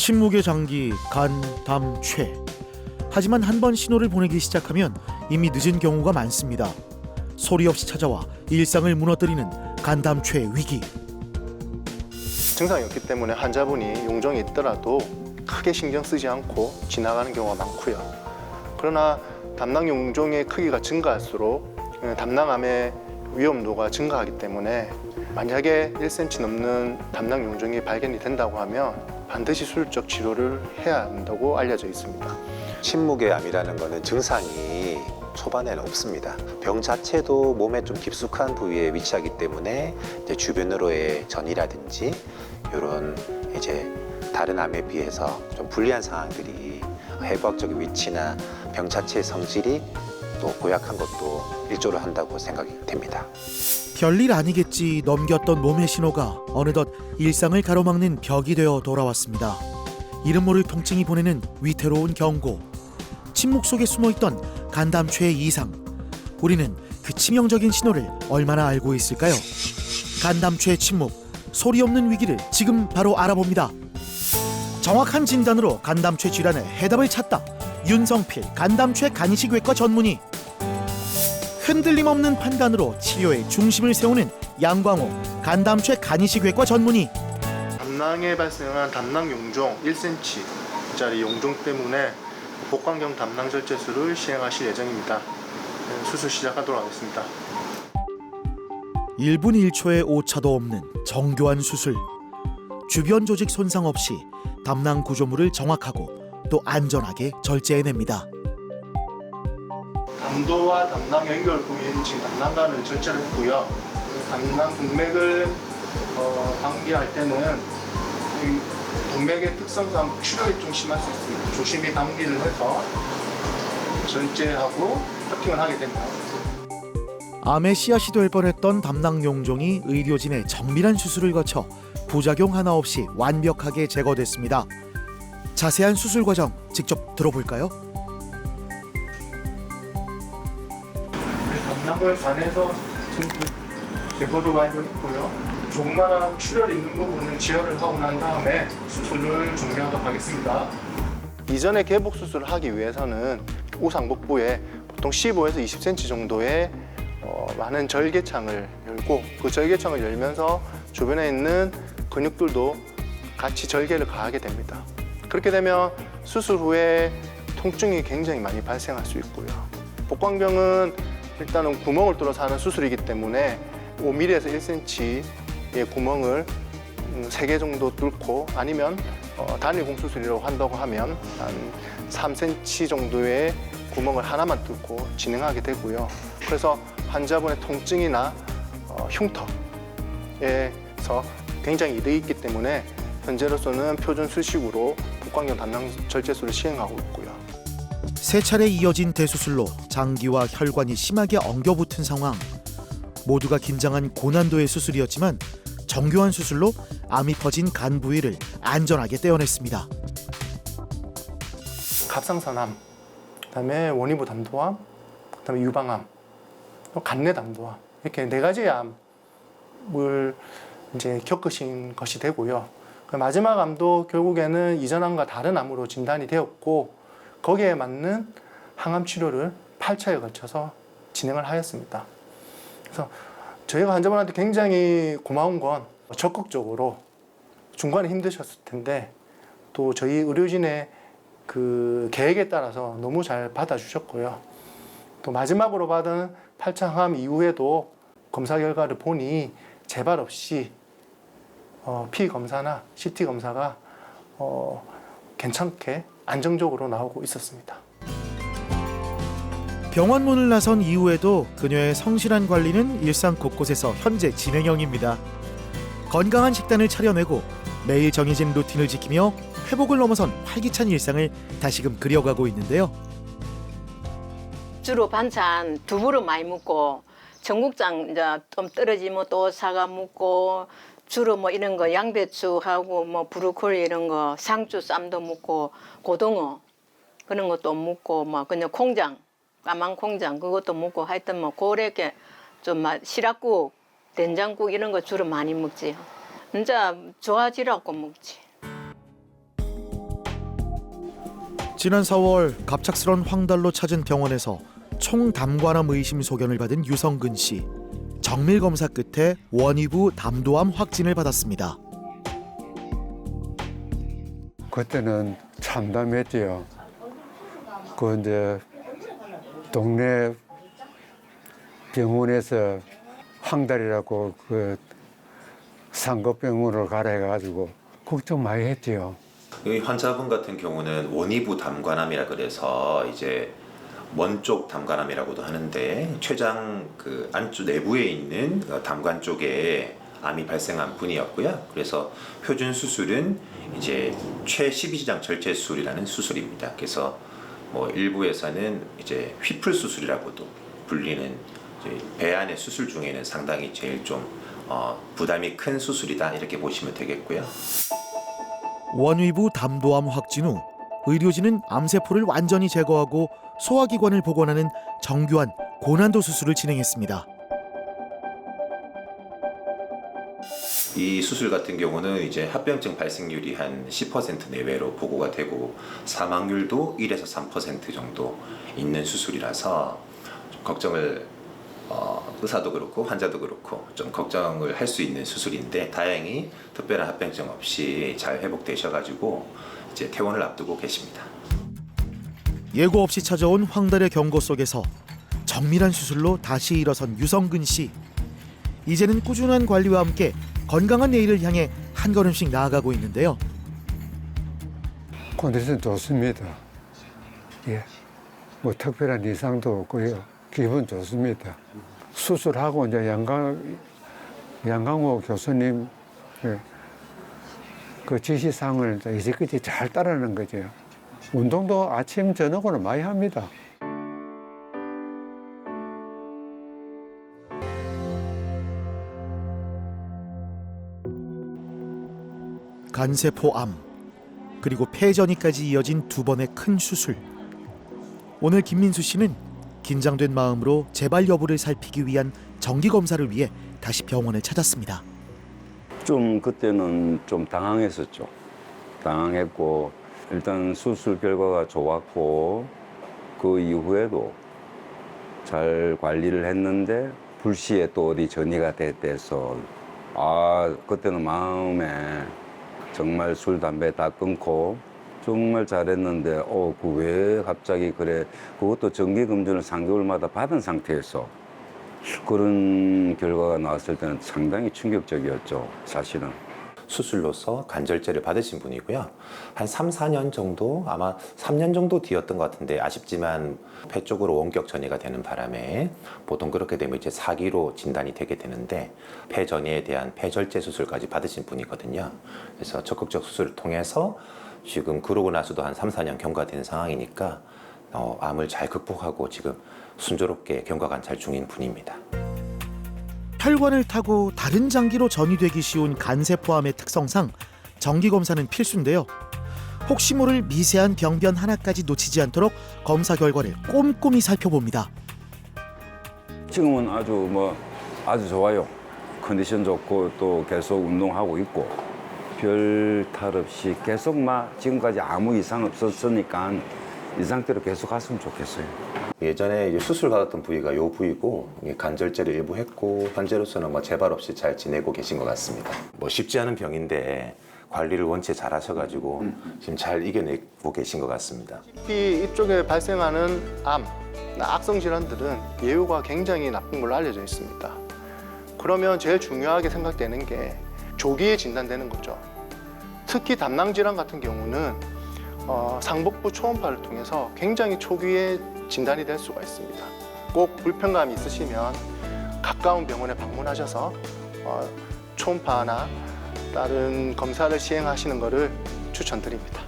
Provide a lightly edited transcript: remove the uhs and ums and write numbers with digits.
침묵의 장기 간, 담, 최. 하지만 한 번 신호를 보내기 시작하면 이미 늦은 경우가 많습니다. 소리 없이 찾아와 일상을 무너뜨리는 간담최 위기. 증상이 없기 때문에 환자분이 용종이 있더라도 크게 신경 쓰지 않고 지나가는 경우가 많고요. 그러나 담낭 용종의 크기가 증가할수록 담낭암의 위험도가 증가하기 때문에 만약에 1cm 넘는 담낭 용종이 발견이 된다고 하면 반드시 수술적 치료를 해야 한다고 알려져 있습니다. 침묵의 암이라는 것은 증상이 초반에는 없습니다. 병 자체도 몸에 좀 깊숙한 부위에 위치하기 때문에 이제 주변으로의 전이라든지 이런 이제 다른 암에 비해서 좀 불리한 상황들이 해부학적인 위치나 병 자체의 성질이 또 고약한 것도 일조를 한다고 생각이 됩니다. 별일 아니겠지 넘겼던 몸의 신호가 어느덧 일상을 가로막는 벽이 되어 돌아왔습니다. 이름 모를 통증이 보내는 위태로운 경고. 침묵 속에 숨어있던 간담최의 이상. 우리는 그 치명적인 신호를 얼마나 알고 있을까요? 간담최의 침묵, 소리 없는 위기를 지금 바로 알아봅니다. 정확한 진단으로 간담최 질환의 해답을 찾다. 윤성필 간담최 간이식외과 전문의. 흔들림 없는 판단으로 치료의 중심을 세우는 양광호 간담최 간이식외과 전문의. 담낭에 발생한 담낭 용종 1cm짜리 용종 때문에 복강경 담낭 절제술을 시행하실 예정입니다. 수술 시작하도록 하겠습니다. 1분 1초의 오차도 없는 정교한 수술. 주변 조직 손상 없이 담낭 구조물을 정확하고 또 안전하게 절제해냅니다. 담도와 담낭 연결 부위인 지금 담낭관을 절제를 했고요. 담낭 동맥을 방기할 때는 이 동맥의 특성상 출혈이 좀 심할 수 있습니다. 조심히 방기를 해서 절제하고 커팅을 하게 됩니다. 암의 씨앗이 될 뻔했던 담낭 용종이 의료진의 정밀한 수술을 거쳐 부작용 하나 없이 완벽하게 제거됐습니다. 자세한 수술 과정 직접 들어볼까요? 담낭을 관해서 제거도 완료했고요. 조그마한 출혈 있는 부분은 지혈을 하고 난 다음에 수술을 종료하도록 하겠습니다. 이전에 개복 수술을 하기 위해서는 우상복부에 보통 15에서 20cm 정도의 많은 절개창을 열고 그 절개창을 열면서 주변에 있는 근육들도 같이 절개를 가하게 됩니다. 그렇게 되면 수술 후에 통증이 굉장히 많이 발생할 수 있고요. 복강병은 일단은 구멍을 뚫어서 하는 수술이기 때문에 5mm에서 1cm의 구멍을 3개 정도 뚫고 아니면 단일 공수술이라고 한다고 하면 한 3cm 정도의 구멍을 하나만 뚫고 진행하게 되고요. 그래서 환자분의 통증이나 흉터에서 굉장히 이득이 있기 때문에 현재로서는 표준 수식으로 복강경 담낭 절제술을 시행하고 있고요. 세 차례 이어진 대수술로 장기와 혈관이 심하게 엉겨붙은 상황. 모두가 긴장한 고난도의 수술이었지만 정교한 수술로 암이 퍼진 간 부위를 안전하게 떼어냈습니다. 갑상선암, 그다음에 원위부 담도암, 그다음에 유방암, 또 간내 담도암 이렇게 4가지의 암을 이제 겪으신 것이 되고요. 마지막 암도 결국에는 이전 암과 다른 암으로 진단이 되었고 거기에 맞는 항암 치료를 8차에 걸쳐서 진행을 하였습니다. 그래서 저희가 환자분한테 굉장히 고마운 건 적극적으로 중간에 힘드셨을 텐데 또 저희 의료진의 그 계획에 따라서 너무 잘 받아주셨고요. 또 마지막으로 받은 8차 항암 이후에도 검사 결과를 보니 재발 없이 피 검사나 CT 검사가 괜찮게 안정적으로 나오고 있었습니다. 병원 문을 나선 이후에도 그녀의 성실한 관리는 일상 곳곳에서 현재 진행형입니다. 건강한 식단을 차려내고 매일 정해진 루틴을 지키며 회복을 넘어선 활기찬 일상을 다시금 그려가고 있는데요. 주로 반찬 두부를 많이 먹고 청국장 이제 좀 떨어지면 또 사과 먹고 주로 뭐 이런 거 양배추하고 뭐 브로콜리 이런 거 상추 쌈도 먹고 고등어 그런 것도 먹고 뭐 그냥 콩장 까만 콩장 그것도 먹고 하여튼 뭐 고래게 좀 시락국 된장국 이런 거 주로 많이 먹지요. 진짜 좋아지라고 먹지. 지난 4월 갑작스런 황달로 찾은 병원에서 총담관암 의심 소견을 받은 유성근 씨. 정밀 검사 끝에 원위부 담도암 확진을 받았습니다. 그때는 참담했지요. 그 이제 동네 병원에서 황달이라고 그 상급병원으로 가라 해가지고 걱정 많이 했지요. 이 환자분 같은 경우는 원위부 담관암이라 그래서 이제 먼쪽 담관암이라고도 하는데 췌장 그 안쪽 내부에 있는 담관 쪽에 암이 발생한 분이었고요. 그래서 표준 수술은 이제 최12지장 절제 수술이라는 수술입니다. 그래서 뭐 일부에서는 이제 휘플 수술이라고도 불리는 이제 배 안의 수술 중에는 상당히 제일 좀 부담이 큰 수술이다 이렇게 보시면 되겠고요. 원위부 담도암 확진 후 의료진은 암세포를 완전히 제거하고 소화기관을 복원하는 정교한 고난도 수술을 진행했습니다. 이 수술 같은 경우는 이제 합병증 발생률이 한 10% 내외로 보고가 되고 사망률도 1에서 3% 정도 있는 수술이라서 좀 걱정을 의사도 그렇고 환자도 그렇고 좀 걱정을 할 수 있는 수술인데 다행히 특별한 합병증 없이 잘 회복되셔가지고 이제 퇴원을 앞두고 계십니다. 예고 없이 찾아온 황달의 경고 속에서 정밀한 수술로 다시 일어선 유성근 씨. 이제는 꾸준한 관리와 함께 건강한 내일을 향해 한 걸음씩 나아가고 있는데요. 컨디션 좋습니다. 예, 뭐 특별한 이상도 없고요. 기분 좋습니다. 수술하고 이제 양강호 교수님 그 지시사항을 이제까지 잘 따르는 거죠. 운동도 아침 저녁으로 많이 합니다. 간세포암 그리고 폐전이까지 이어진 두 번의 큰 수술. 오늘 김민수 씨는 긴장된 마음으로 재발 여부를 살피기 위한 정기 검사를 위해 다시 병원을 찾았습니다. 좀 그때는 좀 당황했었죠. 당황했고 일단 수술 결과가 좋았고 그 이후에도 잘 관리를 했는데 불시에 또 어디 전이가 됐대서 그때는 마음에 정말 술, 담배 다 끊고 정말 잘했는데 그 왜 갑자기 그래. 그것도 정기검진을 3개월마다 받은 상태에서 그런 결과가 나왔을 때는 상당히 충격적이었죠, 사실은. 수술로서 관절제를 받으신 분이고요. 한 3, 4년 정도, 아마 3년 정도 뒤였던 것 같은데 아쉽지만 폐 쪽으로 원격 전이가 되는 바람에 보통 그렇게 되면 이제 4기로 진단이 되게 되는데 폐 전이에 대한 폐절제 수술까지 받으신 분이거든요. 그래서 적극적 수술을 통해서 지금 그러고 나서도 한 3, 4년 경과된 상황이니까 암을 잘 극복하고 지금 순조롭게 경과관찰 중인 분입니다. 혈관을 타고 다른 장기로 전이되기 쉬운 간세포암의 특성상 정기검사는 필수인데요. 혹시 모를 미세한 병변 하나까지 놓치지 않도록 검사 결과를 꼼꼼히 살펴봅니다. 지금은 아주 좋아요. 컨디션 좋고 또 계속 운동하고 있고 별 탈 없이 계속 지금까지 아무 이상 없었으니까 이 상태로 계속 갔으면 좋겠어요. 예전에 이제 수술 받았던 부위가 요 부위고 관절제를 일부 했고 현재로서는 재발 없이 잘 지내고 계신 것 같습니다. 쉽지 않은 병인데 관리를 원체 잘 하셔가지고 지금 잘 이겨내고 계신 것 같습니다. 특히 이쪽에 발생하는 암, 악성 질환들은 예후가 굉장히 나쁜 걸로 알려져 있습니다. 그러면 제일 중요하게 생각되는 게 조기에 진단되는 거죠. 특히 담낭 질환 같은 경우는 상복부 초음파를 통해서 굉장히 초기에 진단이 될 수가 있습니다. 꼭 불편감이 있으시면 가까운 병원에 방문하셔서 초음파나 다른 검사를 시행하시는 것을 추천드립니다.